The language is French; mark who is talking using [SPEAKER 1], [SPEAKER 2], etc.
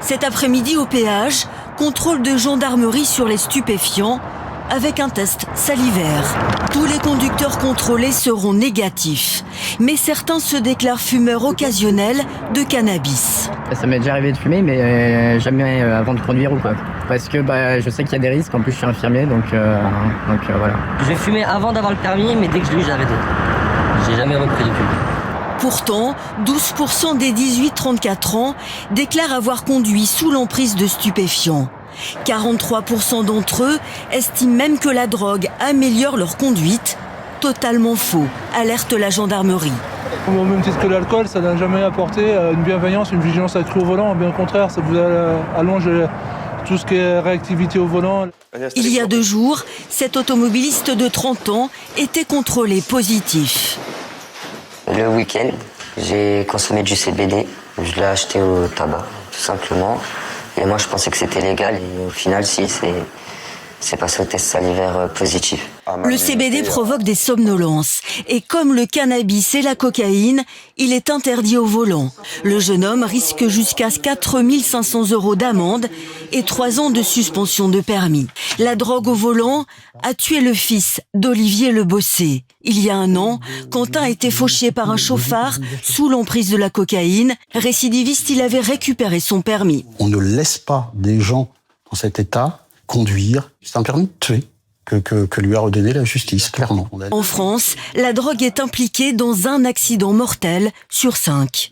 [SPEAKER 1] Cet après-midi au péage, contrôle de gendarmerie sur les stupéfiants avec un test salivaire. Tous les conducteurs contrôlés seront négatifs, mais certains se déclarent fumeurs occasionnels de cannabis.
[SPEAKER 2] Ça m'est déjà arrivé de fumer, mais jamais avant de conduire ou quoi. Parce que je sais qu'il y a des risques, en plus je suis infirmier, donc voilà.
[SPEAKER 3] J'ai fumé avant d'avoir le permis, mais dès que je l'ai eu, j'ai arrêté. J'ai jamais repris depuis.
[SPEAKER 1] Pourtant, 12% des 18-34 ans déclarent avoir conduit sous l'emprise de stupéfiants. 43% d'entre eux estiment même que la drogue améliore leur conduite. Totalement faux, alerte la gendarmerie.
[SPEAKER 4] Au même titre que l'alcool, ça n'a jamais apporté une bienveillance, une vigilance accrue au volant. Bien au contraire, ça vous allonge tout ce qui est réactivité au volant.
[SPEAKER 1] Il y a 2 jours, cet automobiliste de 30 ans était contrôlé positif.
[SPEAKER 5] Le week-end, j'ai consommé du CBD. Je l'ai acheté au tabac, tout simplement. Et moi, je pensais que c'était légal. Et au final, si, c'est passé au test salivaire positif.
[SPEAKER 1] Le CBD provoque des somnolences. Et comme le cannabis et la cocaïne, il est interdit au volant. Le jeune homme risque jusqu'à 4 500 € d'amende et 3 ans de suspension de permis. La drogue au volant a tué le fils d'Olivier Le Bossé. Il y a 1 an, Quentin a été fauché par un chauffard sous l'emprise de la cocaïne. Récidiviste, il avait récupéré son permis.
[SPEAKER 6] On ne laisse pas des gens dans cet état conduire. C'est un permis de tuer que lui a redonné la justice, clairement.
[SPEAKER 1] En France, la drogue est impliquée dans un accident mortel sur 5.